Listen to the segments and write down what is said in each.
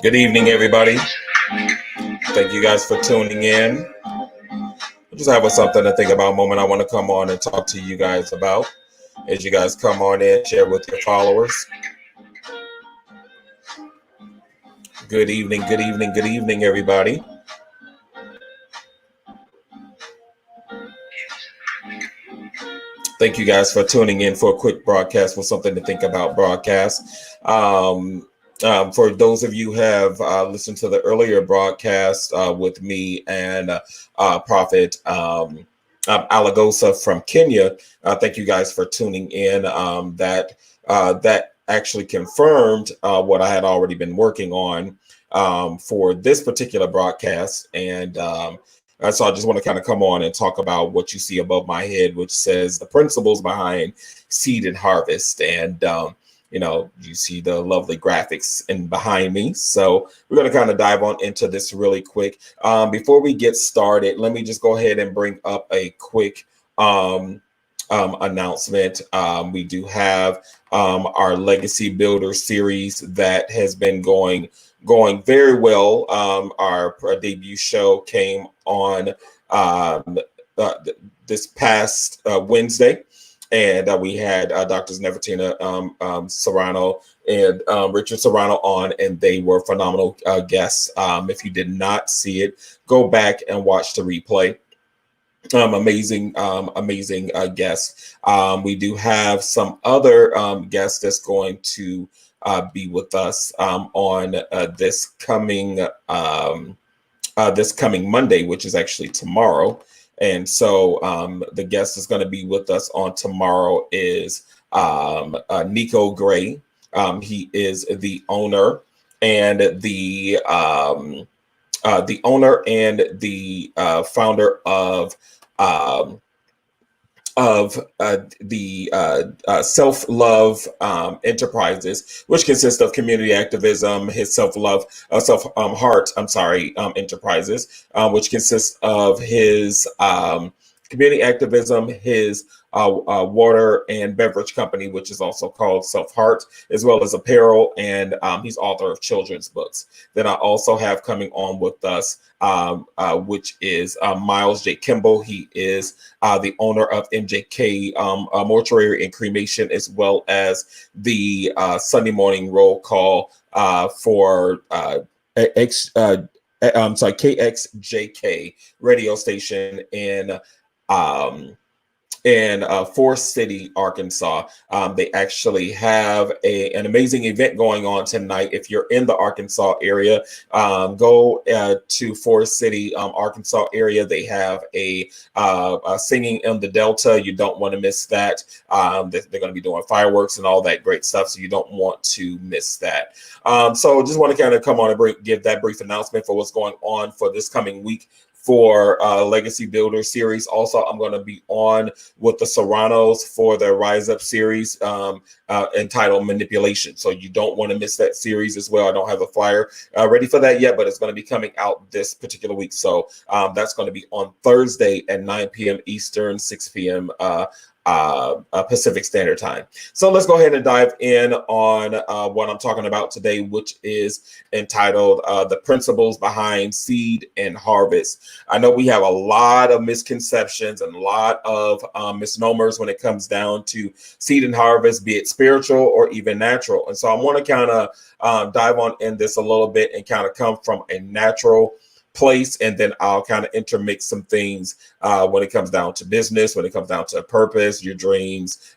Good evening, everybody. Thank you guys for tuning in. I just have a something to think about moment I want to come on and talk to you guys about. As you guys come on in, share with your followers. Good evening, good evening, good evening, everybody. Thank you guys for tuning in for a quick broadcast with something to think about broadcast. For those of you who have listened to the earlier broadcast with me and Prophet Alagosa from Kenya, thank you guys for tuning in. That actually confirmed what I had already been working on for this particular broadcast. So I just want to kind of come on and talk about what you see above my head, which says the principles behind seed and harvest. You see the lovely graphics in behind me. So we're going to kind of dive on into this really quick. Before we get started, let me just go ahead and bring up a quick announcement. We do have our Legacy Builder series that has been going very well. Our debut show came on this past Wednesday, and we had Drs. Nefertina Serrano and Richard Serrano on, and they were phenomenal guests. If you did not see it, go back and watch the replay. Amazing guests. We do have some other guests that's going to be with us on this coming Monday, which is actually tomorrow. And so the guest is going to be with us on tomorrow is Nico Gray. He is the owner and the founder of the Self Love Enterprises, which consists of community activism. His Heart Enterprises, which consists of his community activism, his water and beverage company, which is also called Self Heart, as well as apparel, and he's author of children's books. Then I also have coming on with us, which is Miles J. Kimball. He is the owner of MJK Mortuary and Cremation, as well as the Sunday morning roll call for KXJK radio station in Forest City, Arkansas. They actually have an amazing event going on tonight. If you're in the Arkansas area, go to Forest City, Arkansas area. They have a singing in the Delta. You don't want to miss that. They're going to be doing fireworks and all that great stuff, so you don't want to miss that. So just want to kind of come on and give that brief announcement for what's going on for this coming week for Legacy Builder series. Also, I'm going to be on with the Serranos for their Rise Up series entitled Manipulation. So you don't want to miss that series as well. I don't have a flyer ready for that yet, but it's going to be coming out this particular week. So that's going to be on Thursday at 9 p.m. Eastern, 6 p.m. Pacific Standard Time. So let's go ahead and dive in on what I'm talking about today, which is entitled The Principles Behind Seed and Harvest. I know we have a lot of misconceptions and a lot of misnomers when it comes down to seed and harvest, be it spiritual or even natural. And so I want to kind of dive on in this a little bit and kind of come from a natural place, and then I'll kind of intermix some things when it comes down to business, when it comes down to purpose, your dreams,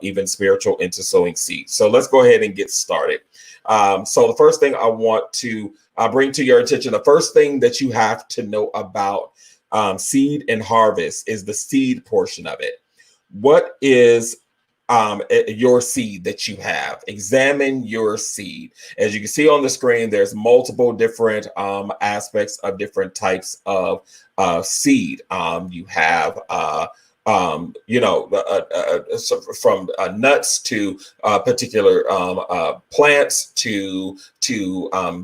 even spiritual, into sowing seeds. So let's go ahead and get started. So the first thing I want to bring to your attention, the first thing that you have to know about seed and harvest is the seed portion of it. What is your seed that you have? Examine your seed. As you can see on the screen, there's multiple different aspects of different types of seed. You have from nuts to particular plants to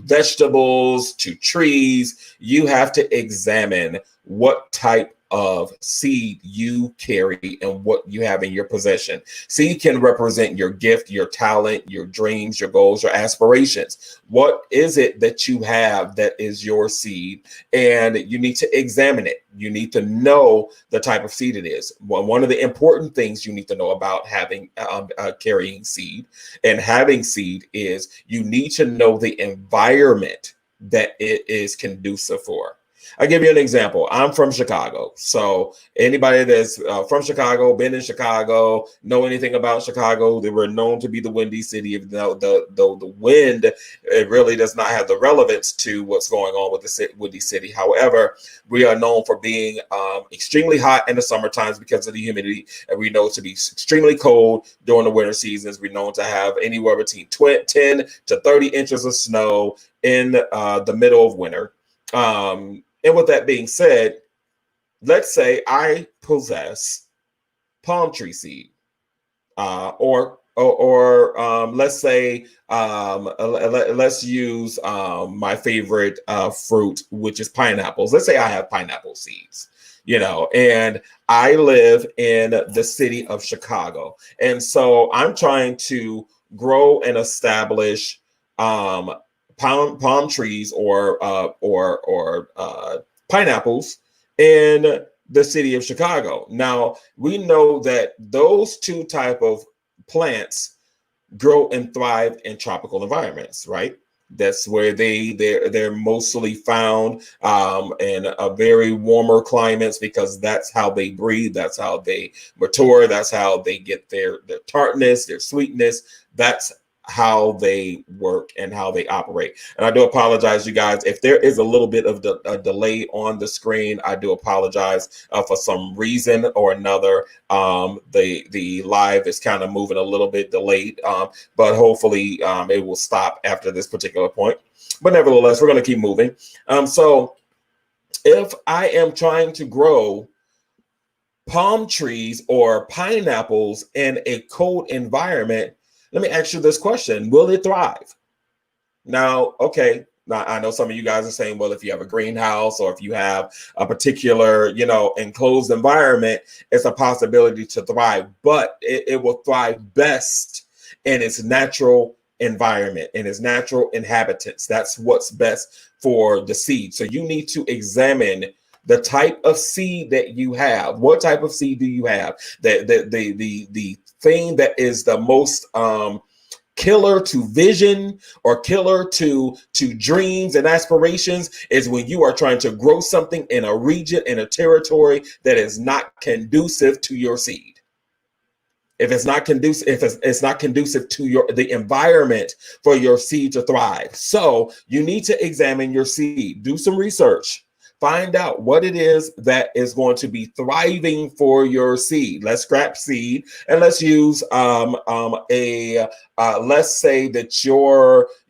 vegetables to trees. You have to examine what type of seed you carry and what you have in your possession. Seed can represent your gift, your talent, your dreams, your goals, your aspirations. What is it that you have that is your seed? And you need to examine it. You need to know the type of seed it is. One of the important things you need to know about having carrying seed and having seed is you need to know the environment that it is conducive for. I'll give you an example. I'm from Chicago. So anybody that's from Chicago, been in Chicago, know anything about Chicago, they were known to be the windy city. Even though the wind, it really does not have the relevance to what's going on with the windy city. However, we are known for being extremely hot in the summer times because of the humidity. And we know to be extremely cold during the winter seasons. We're known to have anywhere between 10 to 30 inches of snow in the middle of winter. And with that being said, let's say I possess palm tree seed, or let's say let's use my favorite fruit, which is pineapples. Let's say I have pineapple seeds, and I live in the city of Chicago, and so I'm trying to grow and establish palm trees or pineapples in the city of Chicago. Now, we know that those two type of plants grow and thrive in tropical environments, right? That's where they're mostly found in a very warmer climates, because that's how they breathe, that's how they mature, that's how they get their tartness, their sweetness. That's how they work and how they operate. And I do apologize, you guys, if there is a little bit of a delay on the screen. I do apologize for some reason or another. The live is kind of moving a little bit delayed, but hopefully it will stop after this particular point. But nevertheless, we're going to keep moving. So if I am trying to grow palm trees or pineapples in a cold environment, let me ask you this question: will it thrive? Now, okay, now I know some of you guys are saying, well, if you have a greenhouse or if you have a particular, enclosed environment, it's a possibility to thrive, but it will thrive best in its natural environment, in its natural inhabitants. That's what's best for the seed. So you need to examine the type of seed that you have. What type of seed do you have? The thing that is the most killer to vision or killer to dreams and aspirations is when you are trying to grow something in a region, in a territory that is not conducive to your seed. If it's not conducive, if it's not conducive to the environment for your seed to thrive. So you need to examine your seed, do some research. Find out what it is that is going to be thriving for your seed. Let's scrap seed and let's use let's say that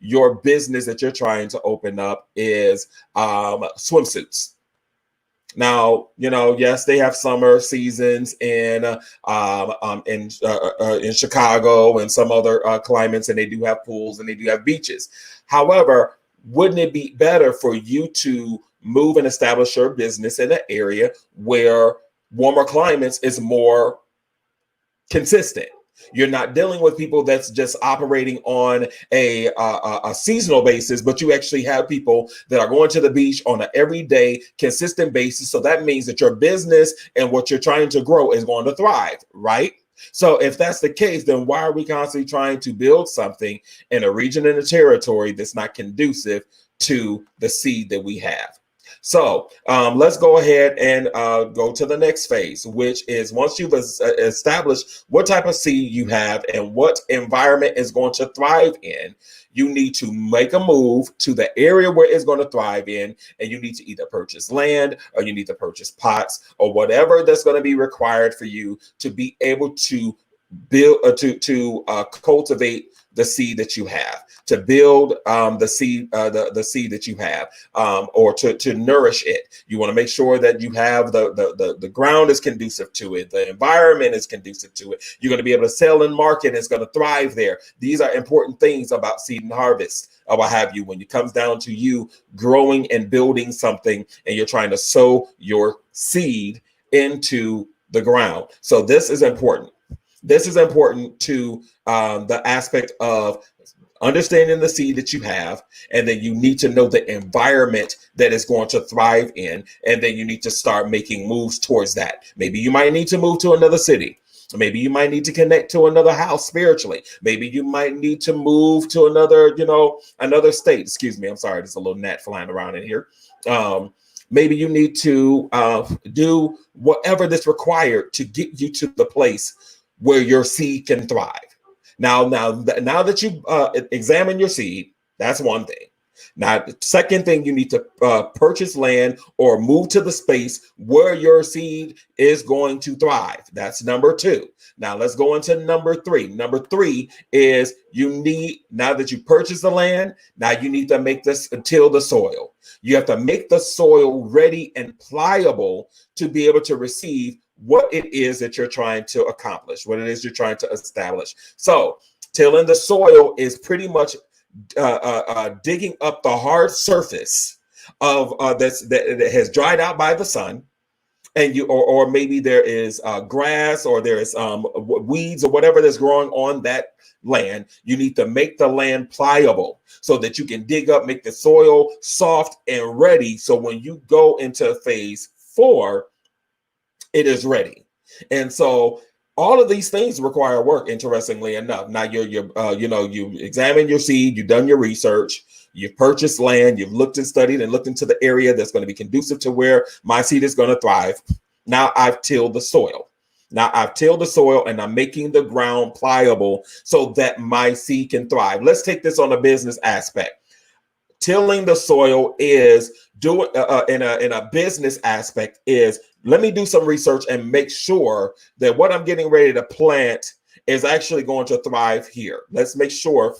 your business that you're trying to open up is swimsuits. Now, yes, they have summer seasons in Chicago and some other climates, and they do have pools and they do have beaches. However, wouldn't it be better for you to move and establish your business in an area where warmer climates is more consistent? You're not dealing with people that's just operating on a seasonal basis, but you actually have people that are going to the beach on an everyday, consistent basis. So that means that your business and what you're trying to grow is going to thrive, right? So if that's the case, then why are we constantly trying to build something in a region and a territory that's not conducive to the seed that we have? So let's go ahead and go to the next phase, which is once you've established what type of seed you have and what environment is going to thrive in, you need to make a move to the area where it's going to thrive in, and you need to either purchase land or you need to purchase pots or whatever that's going to be required for you to be able to build to cultivate the seed that you have, to build the seed that you have, or to nourish it. You want to make sure that you have the ground is conducive to it, the environment is conducive to it. You're going to be able to sell and market, and it's going to thrive there. These are important things about seed and harvest, or what have you, when it comes down to you growing and building something and you're trying to sow your seed into the ground. So this is important. This is important to the aspect of understanding the seed that you have, and then you need to know the environment that is going to thrive in, and then you need to start making moves towards that. Maybe you might need to move to another city. Maybe you might need to connect to another house spiritually. Maybe you might need to move to another, another state. Excuse me, I'm sorry, there's a little gnat flying around in here. Maybe you need to do whatever that's required to get you to the place where your seed can thrive. Now that you examine your seed, that's one thing. Now, the second thing, you need to purchase land or move to the space where your seed is going to thrive. That's number 2. Now, let's go into number 3. Number 3 is now that you purchase the land, now you need to till the soil. You have to make the soil ready and pliable to be able to receive what it is that you're trying to accomplish, what it is you're trying to establish. So tilling the soil is pretty much digging up the hard surface of that has dried out by the sun, and or maybe there is grass, or there is weeds or whatever that's growing on that land. You need to make the land pliable so that you can dig up, make the soil soft and ready. So when you go into phase 4, it is ready. And so all of these things require work, interestingly enough. Now you examine your seed, you've done your research, you've purchased land, you've looked and studied and looked into the area that's going to be conducive to where my seed is going to thrive. Now I've tilled the soil. And I'm making the ground pliable so that my seed can thrive. Let's take this on a business aspect. Tilling the soil is doing in a business aspect is, let me do some research and make sure that what I'm getting ready to plant is actually going to thrive here. Let's make sure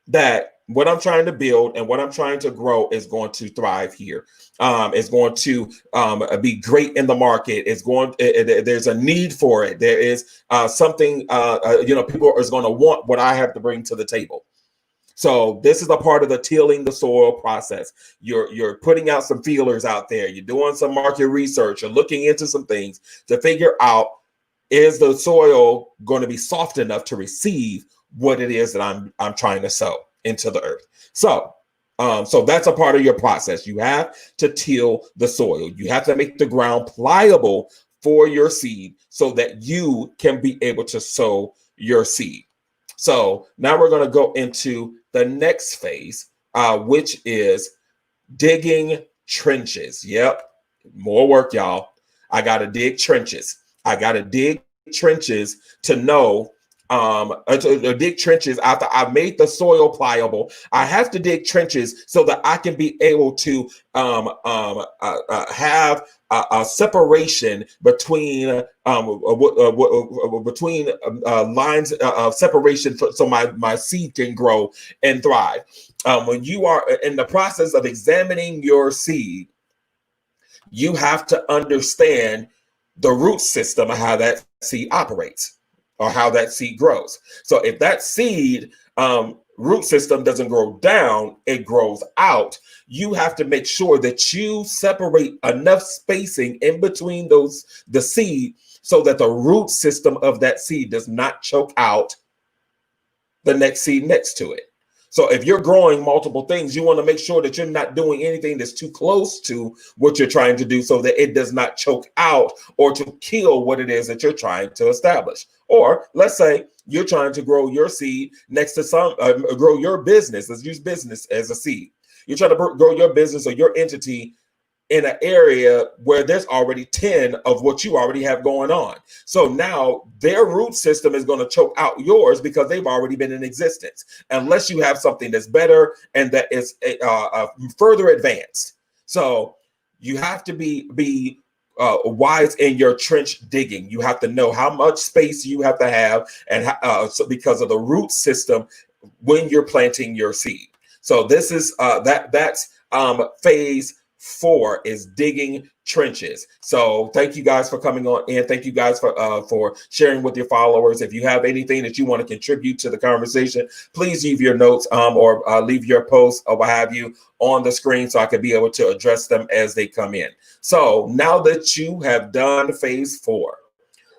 that what I'm trying to build and what I'm trying to grow is going to thrive here. It's going to be great in the market. There's a need for it. There is something, people are going to want what I have to bring to the table. So this is a part of the tilling the soil process. You're putting out some feelers out there. You're doing some market research. You're looking into some things to figure out, is the soil going to be soft enough to receive what it is that I'm trying to sow into the earth. So that's a part of your process. You have to till the soil. You have to make the ground pliable for your seed so that you can be able to sow your seed. So now we're going to go into the next phase, which is digging trenches. Yep. More work, y'all. I got to dig trenches. To know, to dig trenches after I've made the soil pliable. I have to dig trenches so that I can be able to have a separation between lines of separation, so my seed can grow and thrive. When you are in the process of examining your seed, you have to understand the root system of how that seed operates or how that seed grows. So if that seed root system doesn't grow down, it grows out. You have to make sure that you separate enough spacing in between the seed so that the root system of that seed does not choke out the next seed next to it. So if you're growing multiple things, you want to make sure that you're not doing anything that's too close to what you're trying to do so that it does not choke out or to kill what it is that you're trying to establish. Or let's say you're trying to grow your seed next to grow your business. Let's use business as a seed. You're trying to grow your business or your entity in an area where there's already 10 of what you already have going on. So now their root system is going to choke out yours because they've already been in existence, unless you have something that's better and that is further advanced. So you have to be wise in your trench digging. You have to know how much space you have to have, and so because of the root system when you're planting your seed. So this is that's phase 4 is digging trenches. So thank you guys for coming on in. Thank you guys for sharing with your followers. If you have anything that you want to contribute to the conversation, please leave your notes or leave your posts or what have you on the screen so I can be able to address them as they come in. So now that you have done phase 4,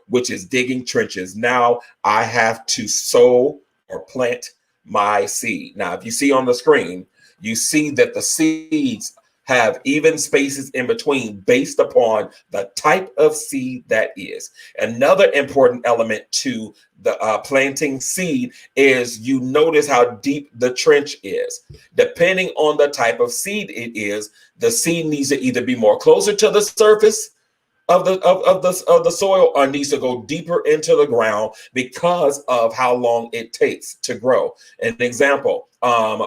which is digging trenches, now I have to sow or plant my seed. Now, if you see on the screen, you see that the seeds have even spaces in between based upon the type of seed that is. Another important element to the planting seed is you notice how deep the trench is. Depending on the type of seed it is, the seed needs to either be more closer to the surface of the soil or needs to go deeper into the ground because of how long it takes to grow. An example,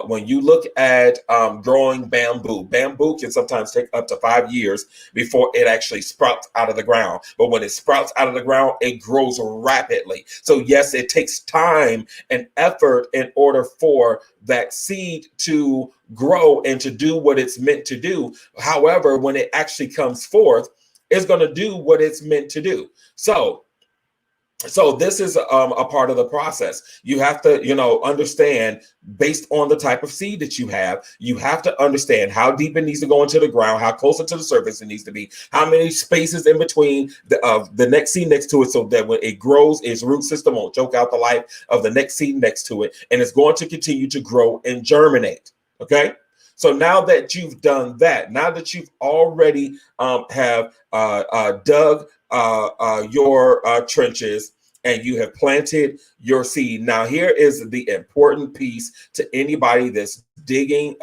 when you look at growing bamboo can sometimes take up to 5 years before it actually sprouts out of the ground. But when it sprouts out of the ground, it grows rapidly. So yes, it takes time and effort in order for that seed to grow and to do what it's meant to do. However, when it actually comes forth, it's going to do what it's meant to do. So this is a part of the process. You have to, understand based on the type of seed that you have to understand how deep it needs to go into the ground, how closer to the surface it needs to be, how many spaces in between the next seed next to it, so that when it grows, its root system won't choke out the life of the next seed next to it, and it's going to continue to grow and germinate. Okay. So now that you've done that, now that you've already have dug your trenches and you have planted your seed, now here is the important piece to anybody that's digging,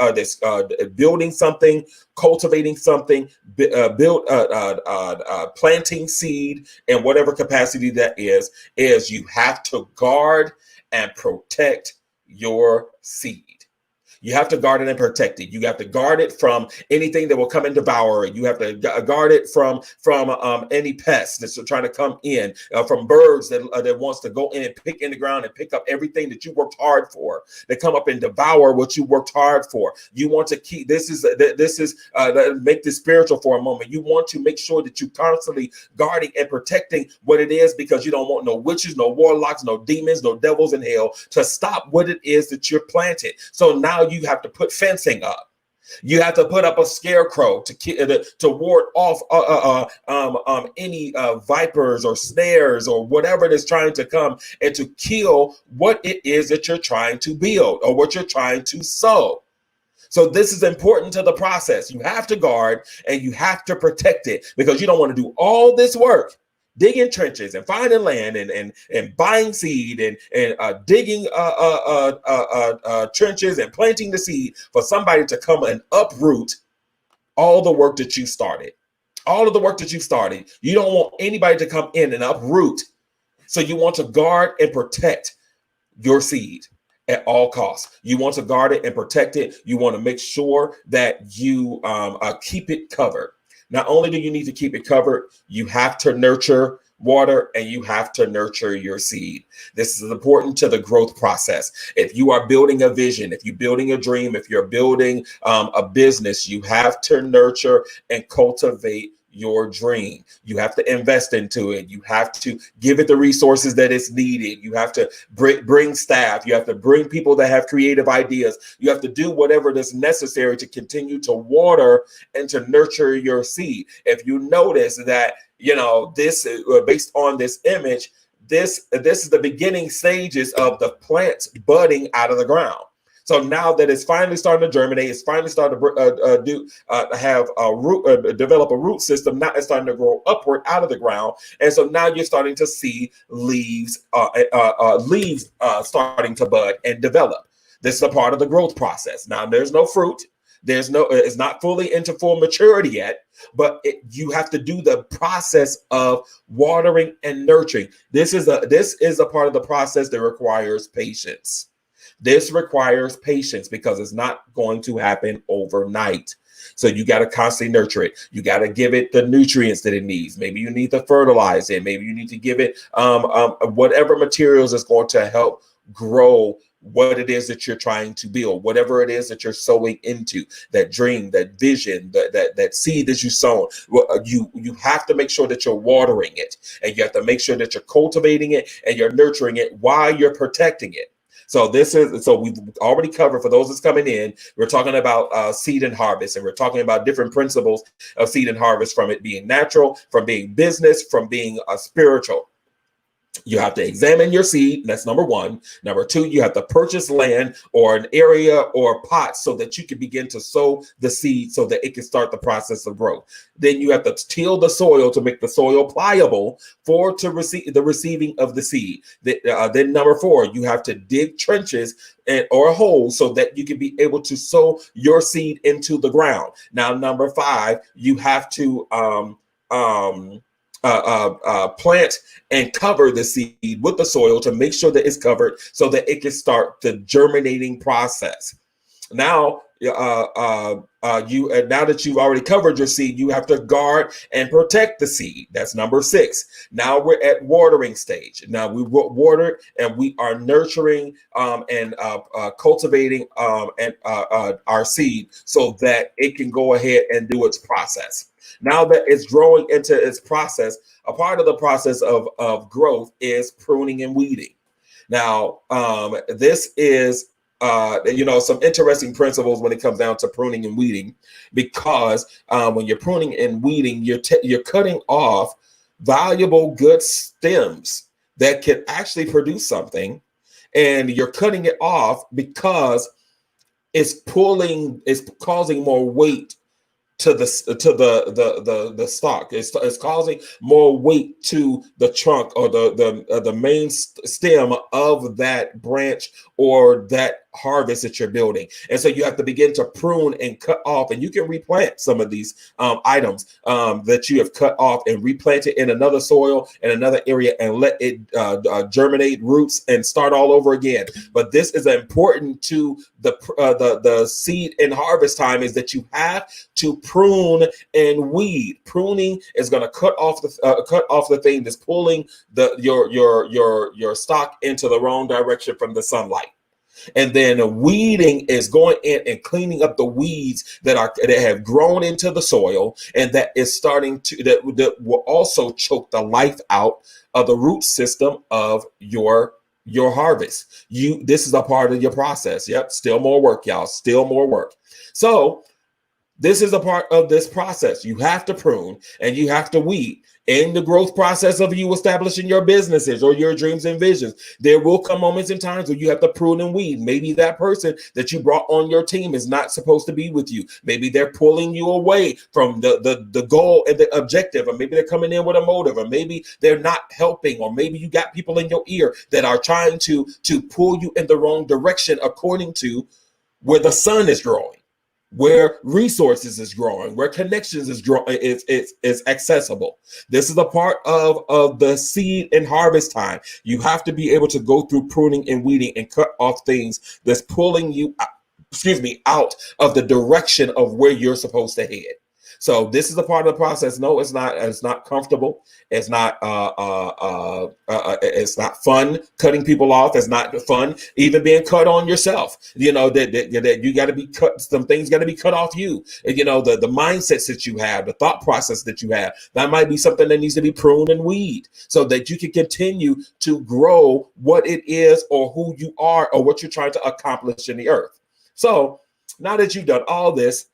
building something, cultivating something, planting seed in whatever capacity that is you have to guard and protect your seed. You have to guard it and protect it. You have to guard it from anything that will come and devour it. You have to guard it from any pests that's trying to come in, from birds that wants to go in and pick in the ground and pick up everything that you worked hard for. They come up and devour what you worked hard for. You want to keep this is make this spiritual for a moment. You want to make sure that you constantly guarding and protecting what it is, because you don't want no witches, no warlocks, no demons, no devils in hell to stop what it is that you're planted. So now you have to put fencing up. You have to put up a scarecrow to ward off any vipers or snares or whatever that's trying to come and to kill what it is that you're trying to build or what you're trying to sow. So this is important to the process. You have to guard and you have to protect it, because you don't want to do all this work digging trenches and finding land and buying seed and digging trenches and planting the seed for somebody to come and uproot all the work that you started. All of the work that you started. You don't want anybody to come in and uproot. So you want to guard and protect your seed at all costs. You want to guard it and protect it. You want to make sure that you keep it covered. Not only do you need to keep it covered, you have to nurture, water, and you have to nurture your seed. This is important to the growth process. If you are building a vision, if you're building a dream, if you're building a business, you have to nurture and cultivate your dream. You have to invest into it. You have to give it the resources that it's needed. You have to bring staff. You have to bring people that have creative ideas. You have to do whatever is necessary to continue to water and to nurture your seed. If you notice that, this based on this image, this is the beginning stages of the plants budding out of the ground. So now that it's finally starting to germinate, it's finally starting to develop a root system. Now it's starting to grow upward out of the ground, and so now you're starting to see leaves starting to bud and develop. This is a part of the growth process. Now there's no fruit. It's not fully into full maturity yet, but you have to do the process of watering and nurturing. This is a part of the process that requires patience. This requires patience because it's not going to happen overnight. So you got to constantly nurture it. You got to give it the nutrients that it needs. Maybe you need to fertilize it. Maybe you need to give it whatever materials is going to help grow what it is that you're trying to build, whatever it is that you're sowing into, that dream, that vision, that seed that you sown. You have to make sure that you're watering it, and you have to make sure that you're cultivating it and you're nurturing it while you're protecting it. So we've already covered, for those that's coming in, we're talking about seed and harvest, and we're talking about different principles of seed and harvest, from it being natural, from being business, from being spiritual. You have to examine your seed. That's number one. Number two, you have to purchase land or an area or pot so that you can begin to sow the seed so that it can start the process of growth. Then you have to till the soil to make the soil pliable to receive the receiving of the seed. Then number four, you have to dig trenches or holes so that you can be able to sow your seed into the ground. Now, number five, you have to plant and cover the seed with the soil to make sure that it's covered so that it can start the germinating process. Now, now that you've already covered your seed, you have to guard and protect the seed. That's number six. Now we're at watering stage. Now we watered and we are nurturing and cultivating our seed so that it can go ahead and do its process. Now that it's growing into its process, a part of the process of growth is pruning and weeding. Now, this is some interesting principles when it comes down to pruning and weeding, because when you're pruning and weeding, you're cutting off valuable good stems that can actually produce something, and you're cutting it off because it's causing more weight to the stalk. It's causing more weight to the trunk or the main stem of that branch or that harvest that you're building. And so you have to begin to prune and cut off, and you can replant some of these items that you have cut off and replant it in another soil in another area and let it germinate roots and start all over again. But this is important to the seed and harvest time, is that you have to prune and weed. Pruning is going to cut off the thing that's pulling your stock into the wrong direction from the sunlight. And then weeding is going in and cleaning up the weeds that have grown into the soil, and that is starting that will also choke the life out of the root system of your harvest. This is a part of your process. Yep, still more work, y'all. Still more work. So this is a part of this process. You have to prune and you have to weed. In the growth process of you establishing your businesses or your dreams and visions, there will come moments and times where you have to prune and weed. Maybe that person that you brought on your team is not supposed to be with you. Maybe they're pulling you away from the goal and the objective, or maybe they're coming in with a motive, or maybe they're not helping, or maybe you got people in your ear that are trying to pull you in the wrong direction according to where the sun is growing, where resources is growing, where connections is growing, is accessible. This is a part of the seed and harvest time. You have to be able to go through pruning and weeding and cut off things that's pulling you, out of the direction of where you're supposed to head. So this is a part of the process. No, it's not. It's not comfortable. It's not. It's not fun cutting people off. It's not fun even being cut on yourself. You know that you got to be cut. Some things got to be cut off you. And, the mindsets that you have, the thought process that you have, that might be something that needs to be pruned and weed so that you can continue to grow what it is or who you are or what you're trying to accomplish in the earth. So now that you've done all this,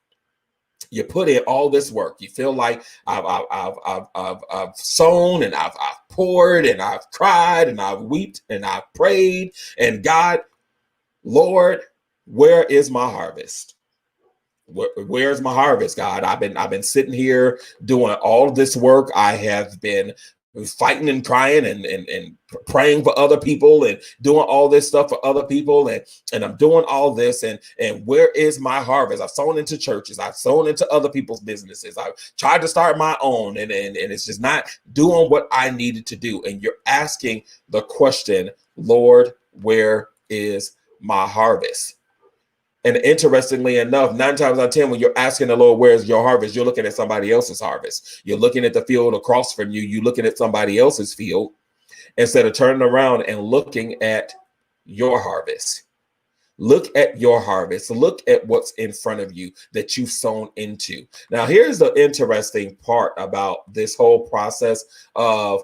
you put in all this work. You feel like I've sown and I've poured and I've cried and I've wept and I've prayed, and God, Lord, where is my harvest? Where's my harvest, God? I've been sitting here doing all this work. I have been fighting and crying and praying for other people and doing all this stuff for other people, and I'm doing all this, and where is my harvest? I've sown into churches, I've sown into other people's businesses, I've tried to start my own, and it's just not doing what I needed to do. And you're asking the question, Lord, where is my harvest? And interestingly enough, 9 times out of 10, when you're asking the Lord, where's your harvest, you're looking at somebody else's harvest. You're looking at the field across from you. You're looking at somebody else's field instead of turning around and looking at your harvest. Look at your harvest. Look at what's in front of you that you've sown into. Now, here's the interesting part about this whole process of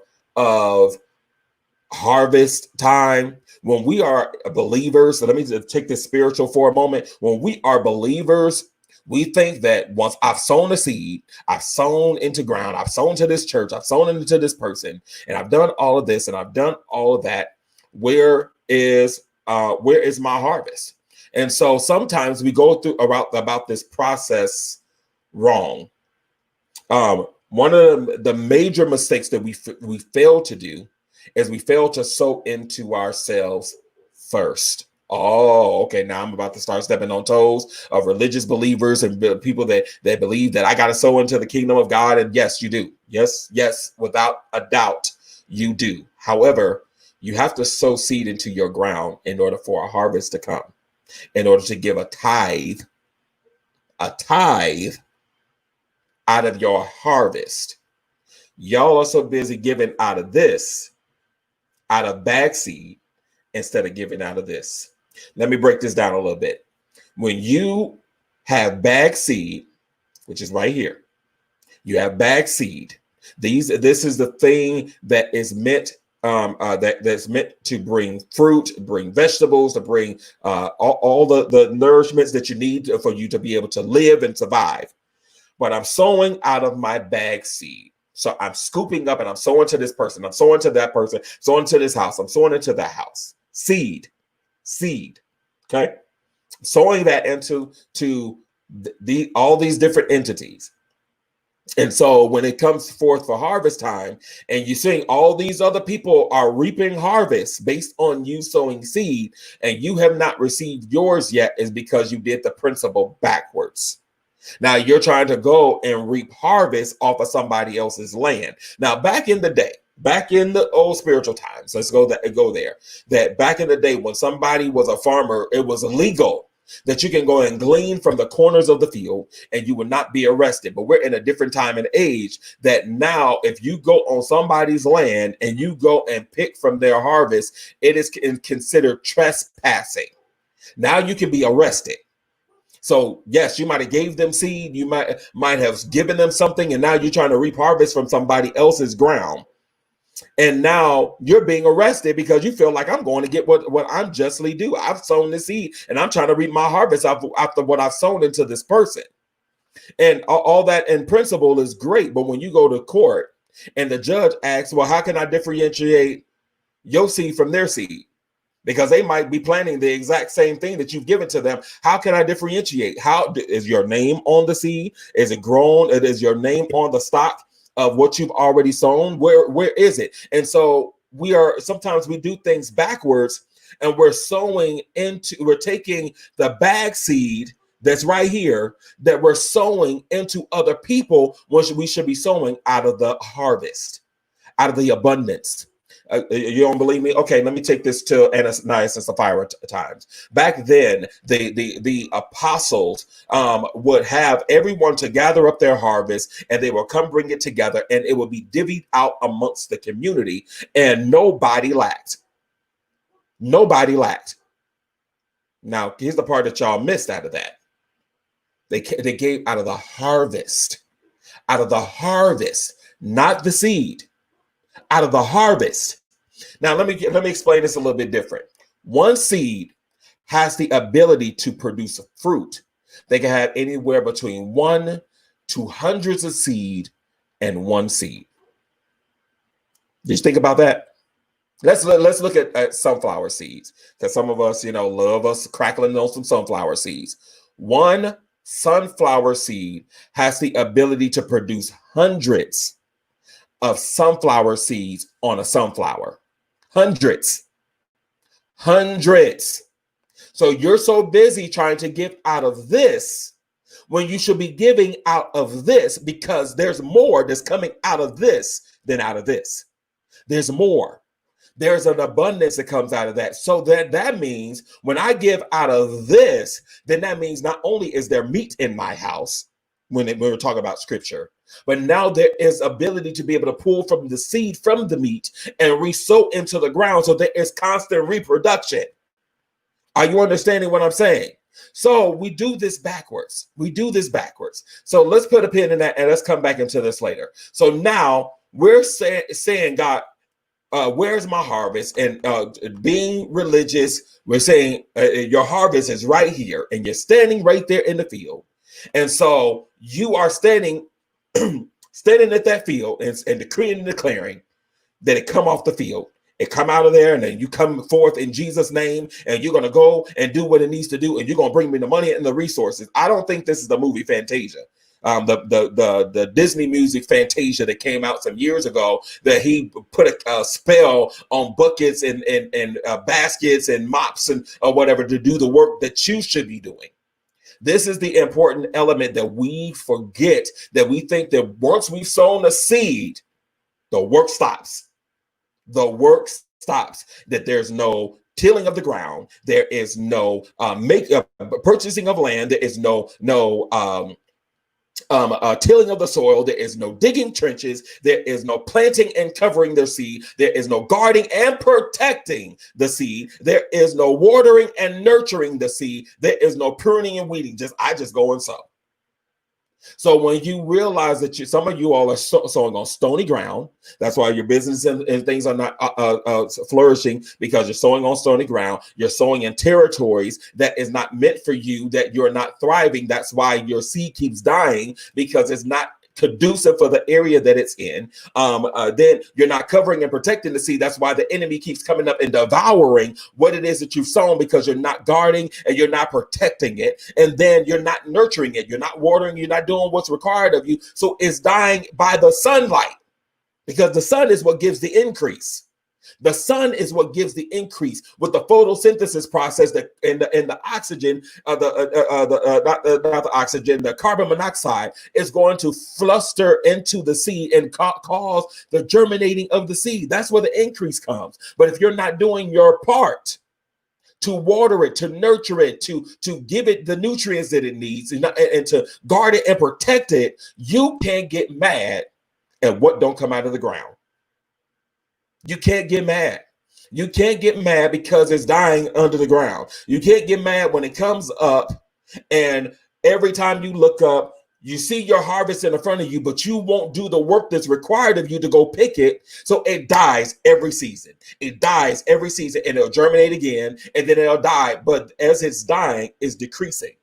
harvest time. When we are believers, so let me just take this spiritual for a moment. When we are believers, we think that once I've sown a seed, I've sown into ground, I've sown to this church, I've sown into this person, and I've done all of this and I've done all of that. Where is my harvest? And so sometimes we go through about this process wrong. One of the major mistakes that we fail to do is we fail to sow into ourselves first. Oh, okay. Now I'm about to start stepping on toes of religious believers and people that believe that I got to sow into the kingdom of God. And yes, you do. Yes, without a doubt, you do. However, you have to sow seed into your ground in order for a harvest to come, in order to give a tithe out of your harvest. Y'all are so busy giving out of bag seed, instead of giving out of this. Let me break this down a little bit. When you have bag seed, which is right here, you have bag seed. This is the thing that is meant that's meant to bring fruit, bring vegetables, to bring all the nourishments that you need for you to be able to live and survive. But I'm sowing out of my bag seed. So I'm scooping up and I'm sowing to this person. I'm sowing to that person, sowing to this house. I'm sowing into that house. Seed. Okay. Sowing that into all these different entities. And so when it comes forth for harvest time and you're seeing all these other people are reaping harvest based on you sowing seed and you have not received yours yet, is because you did the principle backwards. Now you're trying to go and reap harvest off of somebody else's land. Now, back in the day, back in the old spiritual times, let's go there, that back in the day when somebody was a farmer, it was illegal that you can go and glean from the corners of the field and you would not be arrested. But we're in a different time and age that now if you go on somebody's land and you go and pick from their harvest, it is considered trespassing. Now you can be arrested. So yes, you might have gave them seed, you might have given them something, and now you're trying to reap harvest from somebody else's ground. And now you're being arrested because you feel like I'm going to get what I'm justly due. I've sown the seed and I'm trying to reap my harvest after what I've sown into this person. And all that in principle is great. But when you go to court and the judge asks, well, how can I differentiate your seed from their seed? Because they might be planting the exact same thing that you've given to them. How can I differentiate? How is your name on the seed? Is it grown? Is your name on the stock of what you've already sown? Where is it? And so sometimes we do things backwards, and we're taking the bag seed that's right here that we're sowing into other people when we should be sowing out of the harvest, out of the abundance. You don't believe me? Okay, let me take this to Ananias and Sapphira times. Back then, the apostles would have everyone to gather up their harvest, and they will come bring it together, and it will be divvied out amongst the community, and nobody lacked. Nobody lacked. Now, here's the part that y'all missed out of that. They gave out of the harvest, not the seed. Out of the harvest. Now, let me explain this a little bit different. One seed has the ability to produce fruit. They can have anywhere between 1 to hundreds of seed and one seed. Did you think about that? Let's look at sunflower seeds, because some of us, love us crackling on some sunflower seeds. One sunflower seed has the ability to produce hundreds of sunflower seeds on a sunflower. Hundreds. So you're so busy trying to give out of this when you should be giving out of this, because there's more that's coming out of this than out of this. There's more. There's an abundance that comes out of that. So that means when I give out of this, then that means not only is there meat in my house, when we're talking about scripture, but now there is ability to be able to pull from the seed from the meat and re-sow into the ground, so there is constant reproduction. Are you understanding what I'm saying? So we do this backwards. We do this backwards. So let's put a pin in that and let's come back into this later. So now we're saying, God, where's my harvest? And being religious, we're saying your harvest is right here, and you're standing right there in the field. And so you are standing at that field and decreeing and declaring that it come off the field. It come out of there, and then you come forth in Jesus' name, and you're going to go and do what it needs to do, and you're going to bring me the money and the resources. I don't think this is the movie Fantasia. The Disney music Fantasia that came out some years ago, that he put a spell on buckets and baskets and mops and whatever to do the work that you should be doing. This is the important element that we forget, that we think that once we've sown a seed, the work stops. The work stops, that there's no tilling of the ground. There is no purchasing of land. There is no tilling of the soil. There is no digging trenches. There is no planting and covering their seed. There is no guarding and protecting the seed. There is no watering and nurturing the seed. There is no pruning and weeding. I just go and sow. So when you realize that some of you all are sowing on stony ground, that's why your business and things are not flourishing, because you're sowing on stony ground. You're sowing in territories that is not meant for you, that you're not thriving. That's why your seed keeps dying, because it's not conducive for the area that it's in. Then you're not covering and protecting the seed. That's why the enemy keeps coming up and devouring what it is that you've sown, because you're not guarding and you're not protecting it. And then you're not nurturing it. You're not watering. You're not doing what's required of you. So it's dying by the sunlight, because the sun is what gives the increase. The sun is what gives the increase with the photosynthesis process, and the oxygen, not the oxygen, the carbon monoxide is going to fluster into the seed and cause the germinating of the seed. That's where the increase comes. But if you're not doing your part to water it, to nurture it, to give it the nutrients that it needs, and to guard it and protect it, you can't get mad at what don't come out of the ground. You can't get mad. You can't get mad because it's dying under the ground. You can't get mad when it comes up, and every time you look up, you see your harvest in front of you, but you won't do the work that's required of you to go pick it. So it dies every season. It dies every season, and it'll germinate again, and then it'll die. But as it's dying, it's decreasing.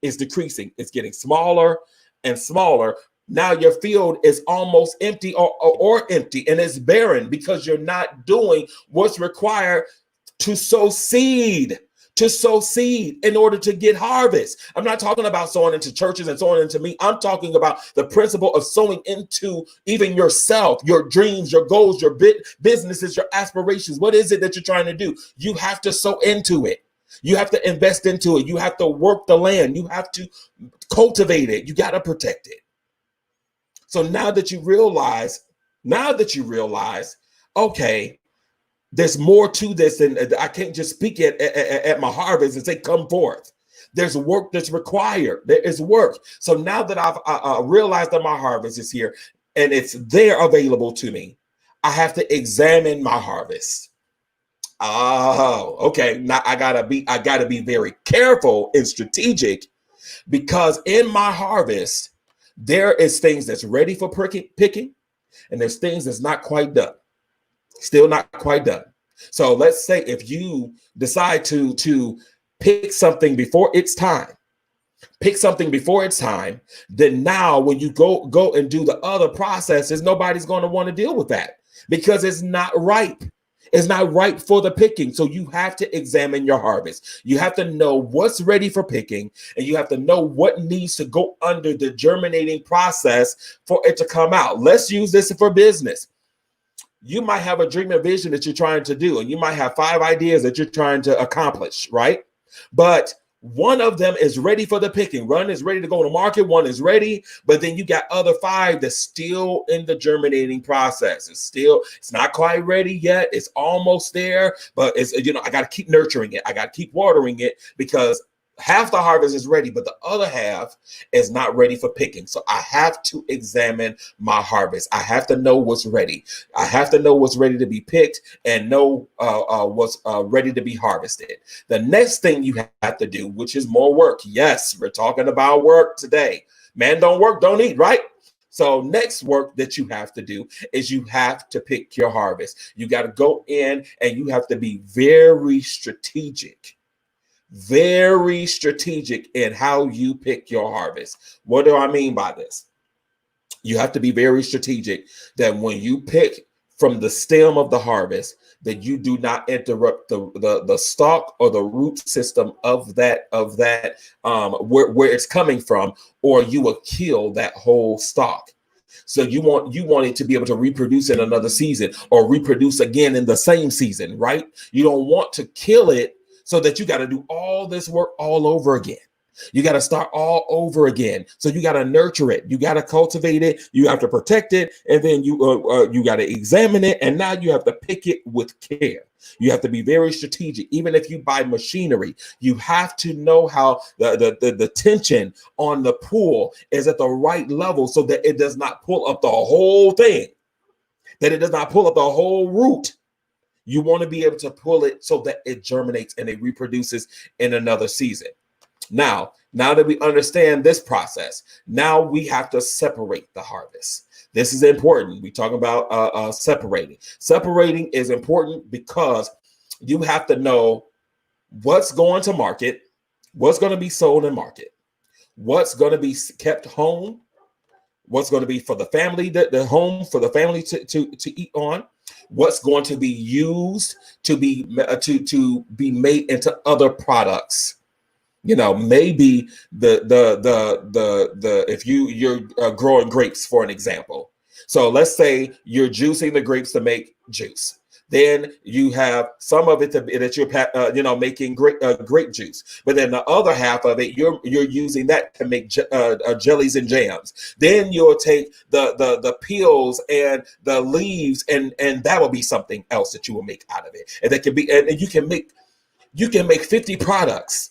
It's decreasing. It's getting smaller and smaller. Now your field is almost empty or empty, and it's barren, because you're not doing what's required to sow seed. To sow seed in order to get harvest. I'm not talking about sowing into churches and sowing into me. I'm talking about the principle of sowing into even yourself, your dreams, your goals, your businesses, your aspirations. What is it that you're trying to do? You have to sow into it. You have to invest into it. You have to work the land. You have to cultivate it. You got to protect it. So now that you realize, okay, there's more to this, and I can't just speak at my harvest and say, come forth. There's work that's required. There is work. So now that I've realized that my harvest is here and it's there available to me, I have to examine my harvest. Oh, okay. Now I gotta be very careful and strategic, because in my harvest, there is things that's ready for picking, and there's things that's not quite done. Still not quite done. So let's say if you decide to pick something before it's time, then now when you go and do the other processes, nobody's going to want to deal with that, because it's not ripe. It's not ripe for the picking. So you have to examine your harvest. You have to know what's ready for picking, and you have to know what needs to go under the germinating process for it to come out. Let's use this for business. You might have a dream and vision that you're trying to do, and you might have 5 ideas that you're trying to accomplish, right? But one of them is ready for the picking. One is ready to go to market. One is ready, but then you got other 5 that's still in the germinating process. It's not quite ready yet. It's almost there, but it's, I got to keep nurturing it. I got to keep watering it, because Half the harvest is ready, but the other half is not ready for picking. So I have to examine my harvest. I have to know what's ready. I have to know what's ready to be picked and know what's ready to be harvested. The next thing you have to do, which is more work. Yes, we're talking about work today. Man, don't work, don't eat, right? So next work that you have to do is you have to pick your harvest. You got to go in and you have to be very strategic in how you pick your harvest. What do I mean by this? You have to be very strategic that when you pick from the stem of the harvest, that you do not interrupt the stalk or the root system of that where it's coming from, or you will kill that whole stalk. So you want it to be able to reproduce in another season or reproduce again in the same season, right? You don't want to kill it so that you got to do all this work all over again. You got to start all over again. So you got to nurture it. You got to cultivate it. You have to protect it, and then you got to examine it. And now you have to pick it with care. You have to be very strategic. Even if you buy machinery, you have to know how the tension on the pull is at the right level so that it does not pull up the whole thing, that it does not pull up the whole root. You want to be able to pull it so that it germinates and it reproduces in another season. Now that we understand this process, now we have to separate the harvest. This is important. We talk about separating. Separating is important because you have to know what's going to market, what's going to be sold in market, what's going to be kept home, what's going to be for the family, the home for the family to eat on, what's going to be used to be made into other products. You know, maybe the if you're growing grapes, for an example. So let's say you're juicing the grapes to make juice. Then you have some of it that you're making grape juice, but then the other half of it you're using that to make jellies and jams. Then you'll take the peels and the leaves, and that will be something else that you will make out of it. And that can be, and you can make 50 products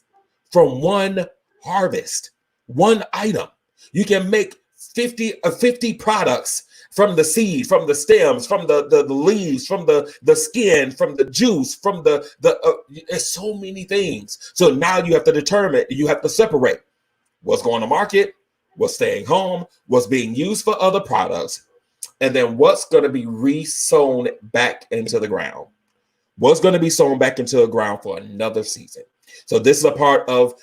from one harvest, one item. You can make 50 products from the seed, from the stems, from the leaves, from the skin, from the juice, from there's so many things. So now you have to separate what's going to market, what's staying home, what's being used for other products, and then what's going to be re-sown back into the ground. What's going to be sown back into the ground for another season. So this is a part of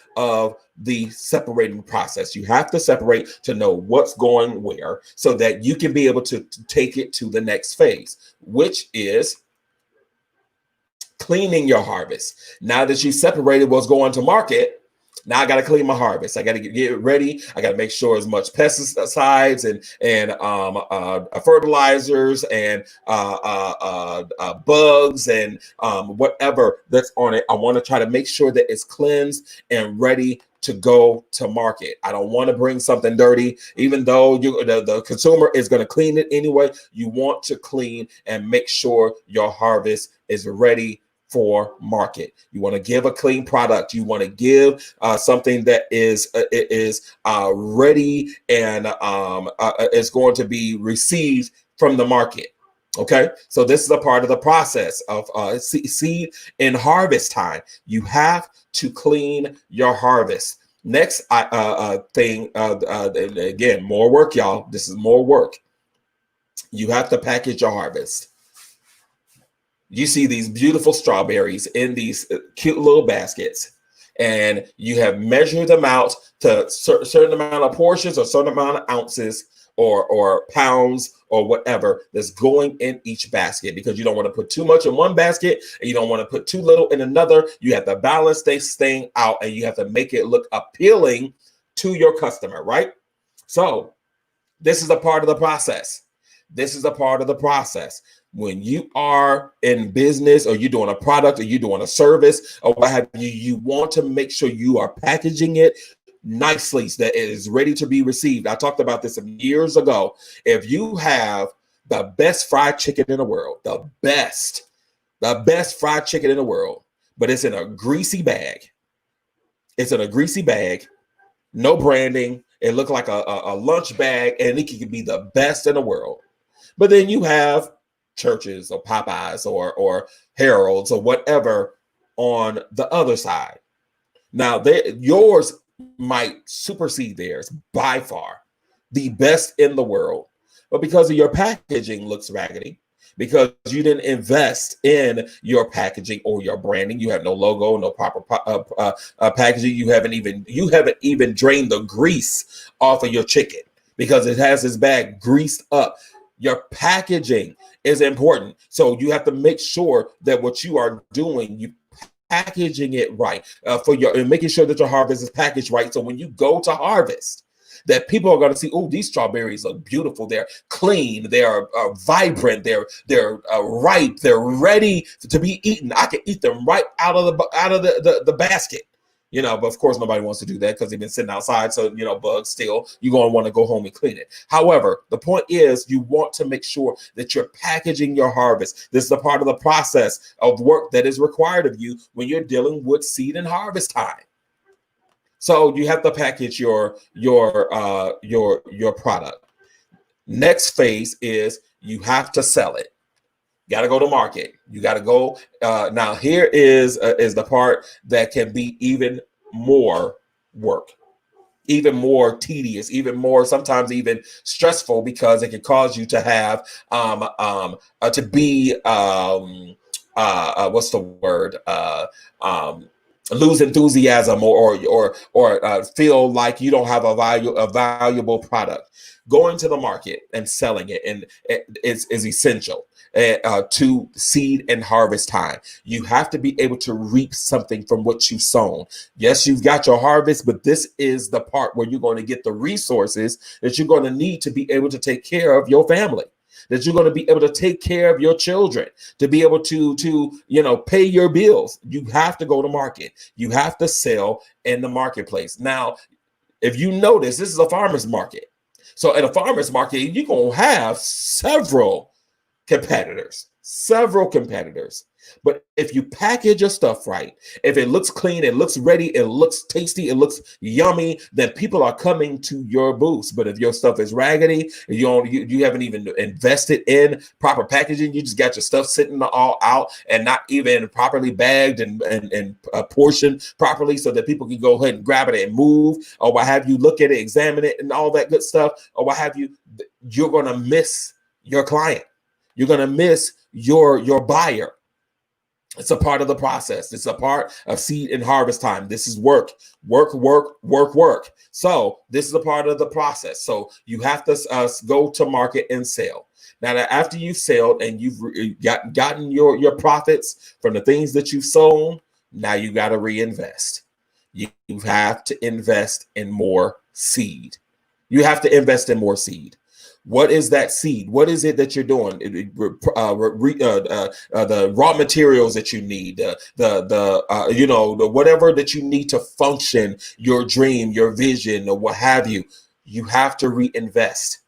the separating process. You have to separate to know what's going where so that you can be able to take it to the next phase, which is cleaning your harvest. Now that you separated what's going to market, now I got to clean my harvest. I got to get it ready. I got to make sure as much pesticides and fertilizers and bugs and whatever that's on it. I want to try to make sure that it's cleansed and ready to go to market. I don't want to bring something dirty, even though the consumer is going to clean it anyway. You want to clean and make sure your harvest is ready for market. You want to give a clean product. You want to give something that is ready and is going to be received from the market. Okay, so this is a part of the process of seed and harvest time. You have to clean your harvest. Next thing, again, more work, y'all. This is more work. You have to package your harvest. You see these beautiful strawberries in these cute little baskets, and you have measured them out to a certain amount of portions or certain amount of ounces or pounds or whatever that's going in each basket, because you don't want to put too much in one basket and you don't want to put too little in another. You have to balance this thing out, and you have to make it look appealing to your customer, right? So this is a part of the process. This is a part of the process. When you are in business or you're doing a product or you're doing a service or what have you, you want to make sure you are packaging it nicely so that it is ready to be received. I talked about this years ago. If you have the best fried chicken in the world, the best fried chicken in the world, but it's in a greasy bag, It's in a greasy bag, no branding. It looked like a lunch bag, and it could be the best in the world. But then you have Churches or Popeyes or Harold's or whatever on the other side. Now, yours might supersede theirs by far, the best in the world. But because of your packaging looks raggedy, because you didn't invest in your packaging or your branding, you have no logo, no proper packaging. You haven't even drained the grease off of your chicken because it has this bag greased up. Your packaging is important, so you have to make sure that what you are doing, you packaging it right and making sure that your harvest is packaged right. So when you go to harvest, that people are going to see, oh, these strawberries look beautiful. They're clean. They are vibrant. They're ripe. They're ready to be eaten. I can eat them right out of the basket. But of course nobody wants to do that because they've been sitting outside. So, bugs still, you're going to want to go home and clean it. However, the point is you want to make sure that you're packaging your harvest. This is a part of the process of work that is required of you when you're dealing with seed and harvest time. So you have to package your product. Next phase is you have to sell it. You got to go to market. You got to go. Now here is the part that can be even more work, even more tedious, even more sometimes even stressful, because it can cause you to have to be what's the word lose enthusiasm or feel like you don't have a valuable product. Going to the market and selling it is essential to seed and harvest time. You have to be able to reap something from what you've sown. Yes, you've got your harvest, but this is the part where you're going to get the resources that you're going to need to be able to take care of your family, that you're going to be able to take care of your children, to be able to pay your bills. You have to go to market. You have to sell in the marketplace. Now, if you notice, this is a farmer's market. So at a farmer's market, you're going to have several competitors. But if you package your stuff right, if it looks clean, it looks ready, it looks tasty, it looks yummy, then people are coming to your booths. But if your stuff is raggedy, you haven't even invested in proper packaging, you just got your stuff sitting all out and not even properly bagged and portioned properly so that people can go ahead and grab it and move, or what have you, look at it, examine it, and all that good stuff, or what have you, you're going to miss your client. You're going to miss your buyer. It's a part of the process. It's a part of seed and harvest time. This is work. So this is a part of the process. So you have to go to market and sell. Now, after you've sold and you've gotten your profits from the things that you've sown, now you got to reinvest. You have to invest in more seed. You have to invest in more seed. What is that seed? What is it that you're doing? The raw materials that you need, the whatever that you need to function your dream, your vision, or what have you. You have to reinvest.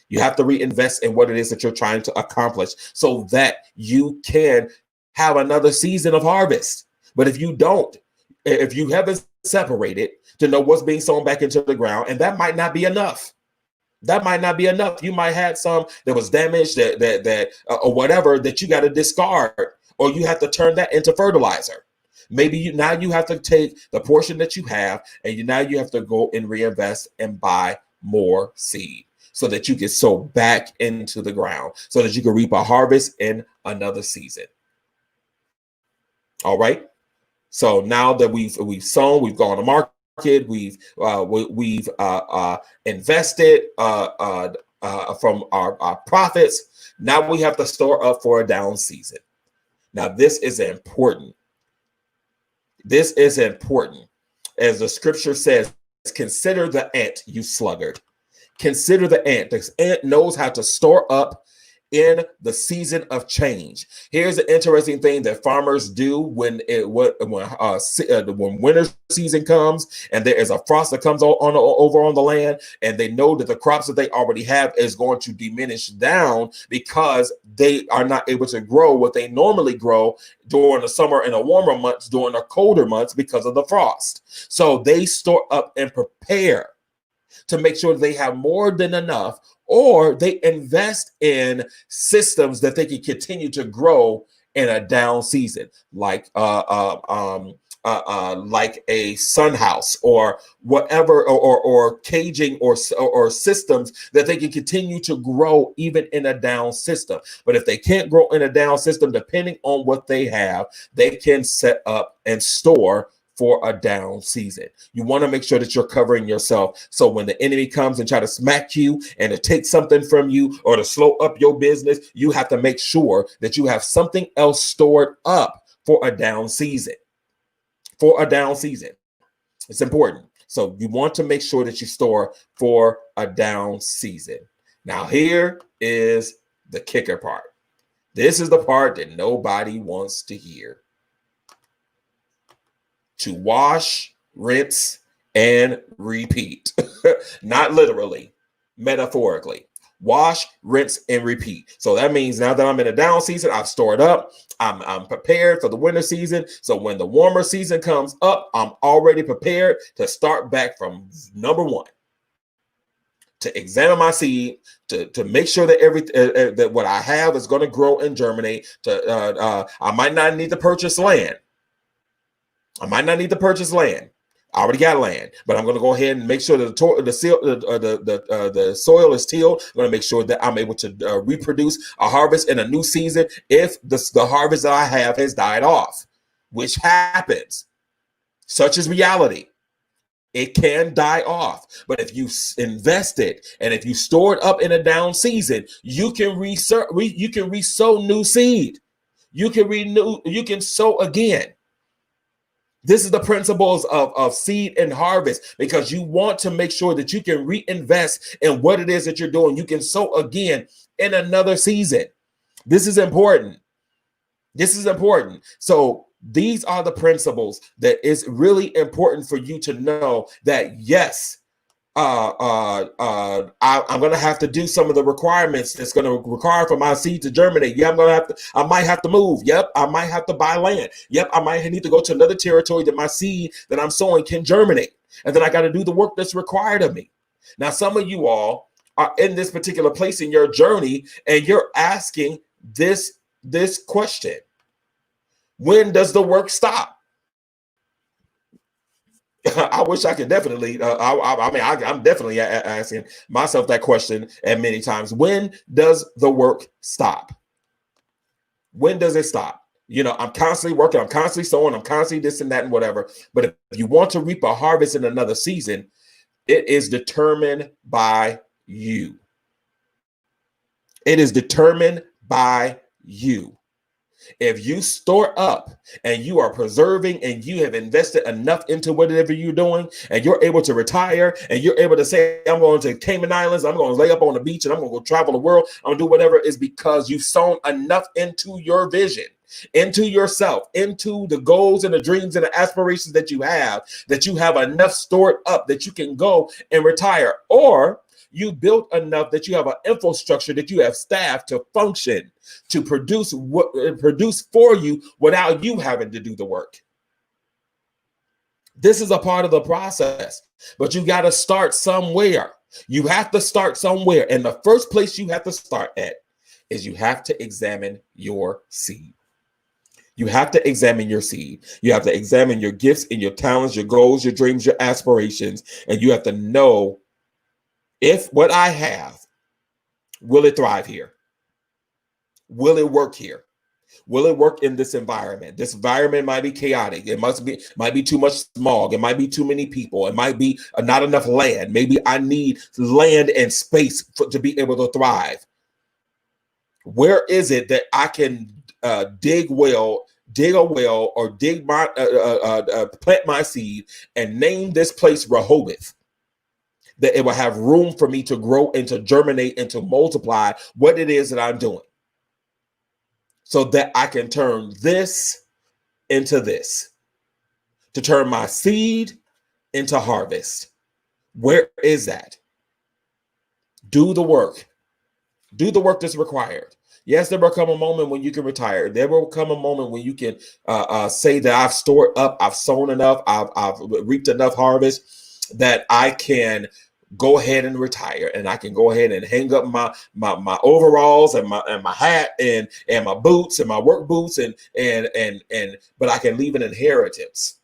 You have to reinvest in what it is that you're trying to accomplish so that you can have another season of harvest. But if you don't, if you haven't separated to know what's being sown back into the ground, and that might not be enough. That might not be enough. You might have some that was damaged, or whatever, that you got to discard, or you have to turn that into fertilizer. Maybe now you have to take the portion that you have, and now you have to go and reinvest and buy more seed so that you can sow back into the ground, so that you can reap a harvest in another season. All right. So now that we've sown, we've gone to market. We've invested from our profits. Now we have to store up for a down season. Now this is important. This is important. As the scripture says, consider the ant, you sluggard. Consider the ant. The ant knows how to store up in the season of change. Here's an interesting thing that farmers do when winter season comes and there is a frost that comes over on the land, and they know that the crops that they already have is going to diminish down because they are not able to grow what they normally grow during the summer and the warmer months, during the colder months because of the frost. So they store up and prepare to make sure they have more than enough, or they invest in systems that they can continue to grow in a down season, like a sun house or whatever, or caging or systems that they can continue to grow even in a down system. But if they can't grow in a down system, depending on what they have, they can set up and store for a down season. You want to make sure that you're covering yourself. So when the enemy comes and try to smack you and to take something from you or to slow up your business, you have to make sure that you have something else stored up for a down season. For a down season. It's important. So you want to make sure that you store for a down season. Now, here is the kicker part. This is the part that nobody wants to hear. To wash, rinse, and repeat. Not literally, metaphorically. Wash, rinse, and repeat. So that means now that I'm in a down season, I've stored up. I'm prepared for the winter season. So when the warmer season comes up, I'm already prepared to start back from number one. To examine my seed, to make sure that that what I have is going to grow and germinate. I might not need to purchase land. I already got land, but I'm going to go ahead and make sure that the soil is tilled. I'm going to make sure that I'm able to reproduce a harvest in a new season if the harvest that I have has died off, which happens. Such is reality. It can die off, but if you invest it and if you store it up in a down season, you can resow new seed. You can sow again. This is the principles of seed and harvest, because you want to make sure that you can reinvest in what it is that you're doing. You can sow again in another season. This is important. So these are the principles that is really important for you to know that, yes, I'm going to have to do some of the requirements that's going to require for my seed to germinate. Yeah, I might have to move. Yep, I might have to buy land. Yep, I might need to go to another territory that my seed that I'm sowing can germinate. And then I got to do the work that's required of me. Now, some of you all are in this particular place in your journey, and you're asking this question: when does the work stop? I wish I could definitely. I'm definitely asking myself that question at many times. When does the work stop? When does it stop? I'm constantly working. I'm constantly sowing. I'm constantly this and that and whatever. But if you want to reap a harvest in another season, it is determined by you. It is determined by you. If you store up and you are preserving and you have invested enough into whatever you're doing, and you're able to retire and you're able to say, I'm going to Cayman Islands, I'm going to lay up on the beach and I'm going to go travel the world, I'm going to do whatever, is because you've sown enough into your vision, into yourself, into the goals and the dreams and the aspirations that you have enough stored up that you can go and retire. Or you built enough that you have an infrastructure, that you have staff to function, to produce for you without you having to do the work. This is a part of the process, but you got to start somewhere. You have to start somewhere. And the first place you have to start at is you have to examine your seed. You have to examine your seed. You have to examine your gifts and your talents, your goals, your dreams, your aspirations. And you have to know, if what I have, will it thrive here? Will it work here? Will it work in this environment? This environment might be chaotic. It might be too much smog. It might be too many people. It might be not enough land. Maybe I need land and space to be able to thrive. Where is it that I can dig a well, or plant my seed and name this place Rehoboth? that it will have room for me to grow and to germinate and to multiply what it is that I'm doing, so that I can turn this into this, to turn my seed into harvest. Where is that? Do the work. Do the work that's required. Yes, there will come a moment when you can retire. There will come a moment when you can say that I've stored up, I've sown enough, I've reaped enough harvest that I can go ahead and retire, and I can go ahead and hang up my overalls and my hat and my boots and my work boots and but I can leave an inheritance.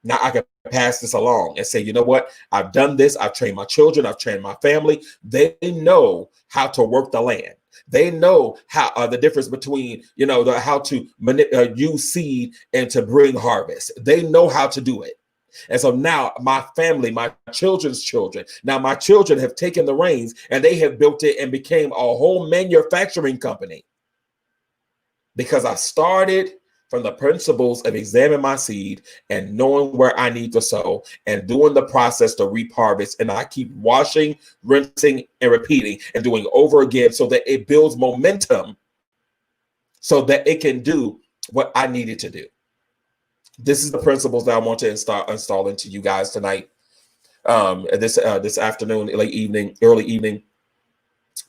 Now I can pass this along and say, you know what? I've done this. I've trained my children. I've trained my family. They know how to work the land. They know how the difference between, how to use seed and to bring harvest. They know how to do it. And so now my family, my children's children, now my children have taken the reins and they have built it and became a whole manufacturing company, because I started from the principles of examining my seed and knowing where I need to sow and doing the process to reap harvest. And I keep washing, rinsing, and repeating and doing over again, so that it builds momentum so that it can do what I needed to do. This is the principles that I want to install into you guys tonight, this afternoon, late evening, early evening,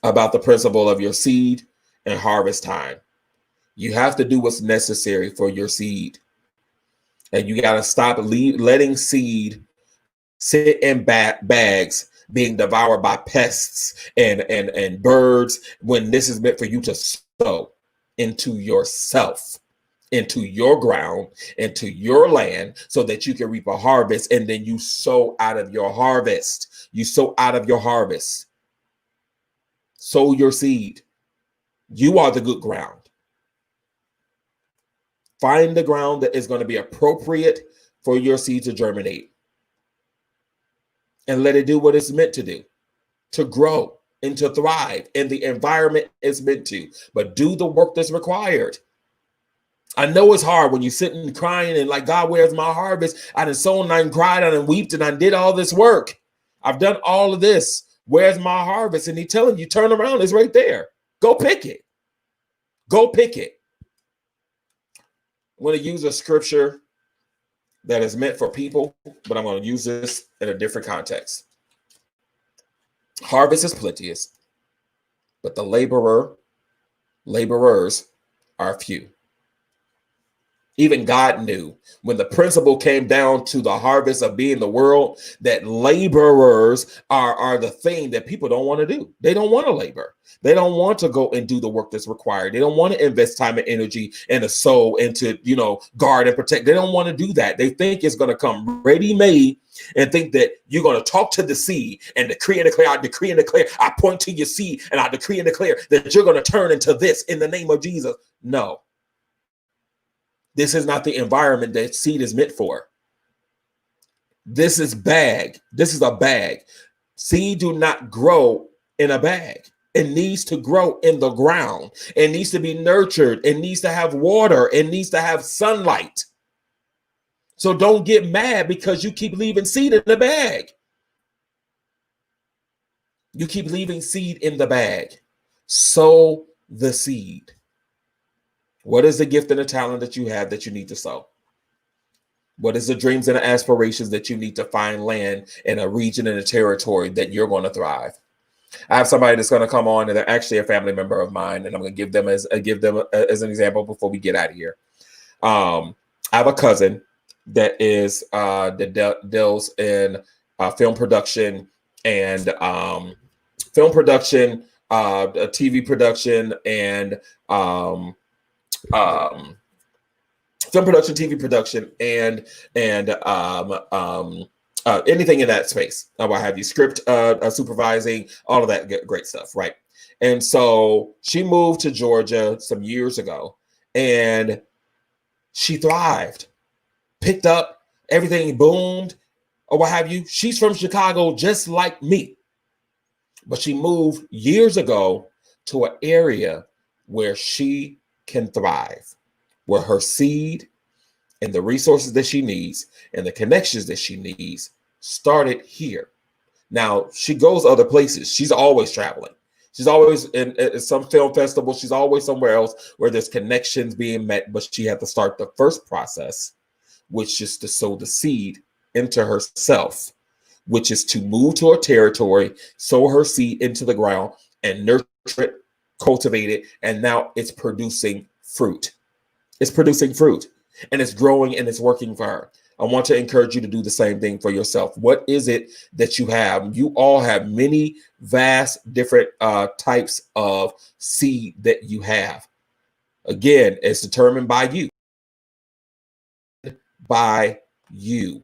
about the principle of your seed and harvest time. You have to do what's necessary for your seed. And you got to stop letting seed sit in bags being devoured by pests and birds, when this is meant for you to sow into yourself, into your ground, into your land, so that you can reap a harvest. And then you sow out of your harvest. You sow out of your harvest. Sow your seed. You are the good ground. Find the ground that is going to be appropriate for your seed to germinate, and let it do what it's meant to do, to grow and to thrive in the environment it's meant to. But do the work that's required. I know it's hard when you're sitting crying and like, God, where's my harvest? I done sown, I done cried, I done wept, and I did all this work. I've done all of this. Where's my harvest? And he's telling you, turn around, it's right there. Go pick it. Go pick it. I'm going to use a scripture that is meant for people, but I'm going to use this in a different context. Harvest is plenteous, but the laborers are few. Even God knew when the principle came down to the harvest of being the world, that laborers are the thing that people don't want to do. They don't want to labor. They don't want to go and do the work that's required. They don't want to invest time and energy and a soul into, guard and protect. They don't want to do that. They think it's going to come ready-made, and think that you're going to talk to the seed and decree and declare. I decree and declare. I point to your seed and I decree and declare that you're going to turn into this in the name of Jesus. No. This is not the environment that seed is meant for. This is bag. This is a bag. Seed do not grow in a bag. It needs to grow in the ground. It needs to be nurtured. It needs to have water. It needs to have sunlight. So don't get mad because you keep leaving seed in the bag. You keep leaving seed in the bag. Sow the seed. What is the gift and the talent that you have that you need to sow? What is the dreams and the aspirations that you need to find land in a region and a territory that you're going to thrive? I have somebody that's going to come on, and they're actually a family member of mine, and I'm going to give them as an example before we get out of here. I have a cousin that is that deals in film production and TV production, and film production, TV production, and anything in that space. What have you? Script supervising, all of that great stuff, right? And so she moved to Georgia some years ago, and she thrived, picked up, everything boomed, or what have you. She's from Chicago, just like me, but she moved years ago to an area where she can thrive, where her seed and the resources that she needs and the connections that she needs started here. Now she goes other places. She's always traveling. She's always in some film festival. She's always somewhere else where there's connections being met. But she had to start the first process, which is to sow the seed into herself, which is to move to a territory, sow her seed into the ground, and nurture it, cultivate it, and now it's producing fruit. It's producing fruit, and it's growing, and it's working for her. I want to encourage you to do the same thing for yourself. What is it that you have? You all have many vast different types of seed that you have. Again, it's determined by you. By you.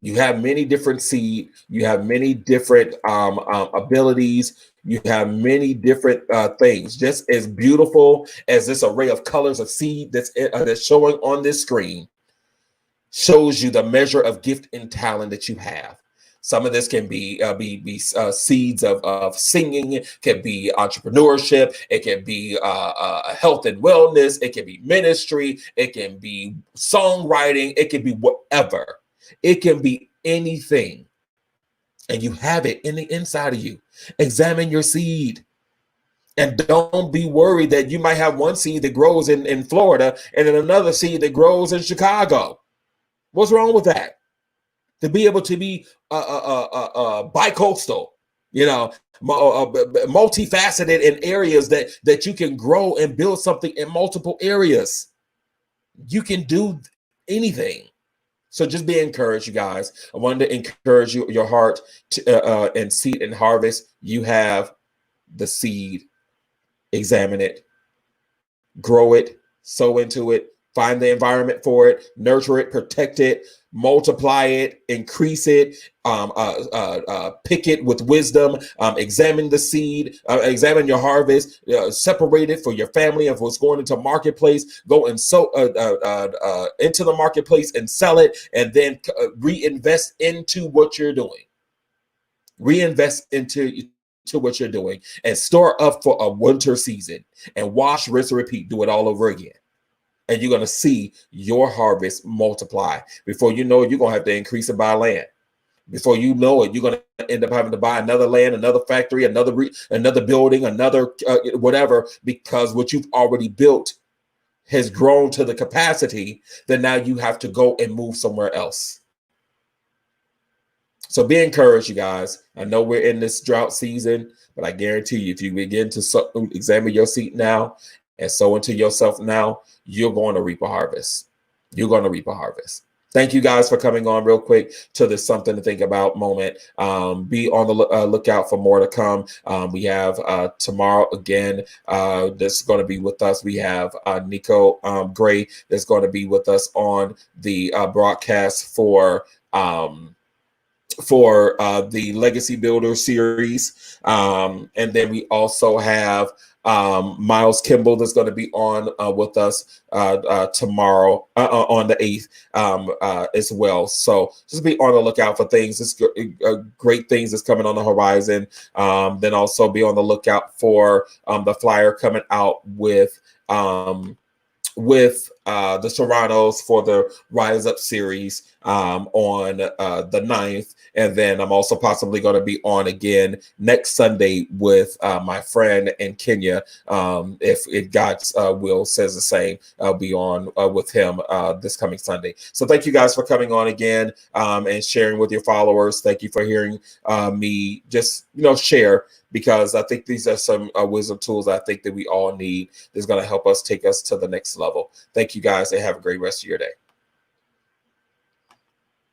You have many different seed. You have many different abilities. You have many different things. Just as beautiful as this array of colors of seed that's showing on this screen shows you the measure of gift and talent that you have. Some of this can be seeds of singing. It can be entrepreneurship. It can be health and wellness. It can be ministry. It can be songwriting. It can be whatever. It can be anything. And you have it in the inside of you. Examine your seed. And don't be worried that you might have one seed that grows in Florida and then another seed that grows in Chicago. What's wrong with that? To be able to be bicoastal, multifaceted in areas that you can grow and build something in multiple areas. You can do anything. So just be encouraged, you guys. I wanted to encourage you, your heart to, and seed and harvest. You have the seed. Examine it, grow it, sow into it, find the environment for it, nurture it, protect it, multiply it, increase it, pick it with wisdom, examine the seed, examine your harvest, separate it for your family. If it's going into marketplace, go and sow into the marketplace and sell it, and then reinvest into what you're doing. Reinvest into what you're doing and store up for a winter season, and wash, rinse, and repeat. Do it all over again. And you're going to see your harvest multiply. Before you know it, you're going to have to increase and buy land. Before you know it, you're going to end up having to buy another land, another factory, another building, another whatever, because what you've already built has grown to the capacity that now you have to go and move somewhere else. So be encouraged, you guys. I know we're in this drought season, but I guarantee you, if you begin to examine your seed now and sow into yourself now, you're going to reap a harvest. You're going to reap a harvest. Thank you guys for coming on real quick to this Something to Think About moment. Be on the lookout for more to come. We have tomorrow again that's going to be with us. We have Nico Gray that's going to be with us on the broadcast for the Legacy Builder series. And then we also have Miles Kimball that's going to be on with us tomorrow on the 8th as well. So just be on the lookout for things. It's great things that's coming on the horizon. Then also be on the lookout for the flyer coming out with the Serranos for the Rise Up series on the 9th. And then I'm also possibly going to be on again next Sunday with my friend in Kenya. If God's will says the same, I'll be on with him this coming Sunday. So thank you guys for coming on again and sharing with your followers. Thank you for hearing me just, share, because I think these are some wisdom tools I think that we all need that's going to help us take us to the next level. Thank you guys, and have a great rest of your day.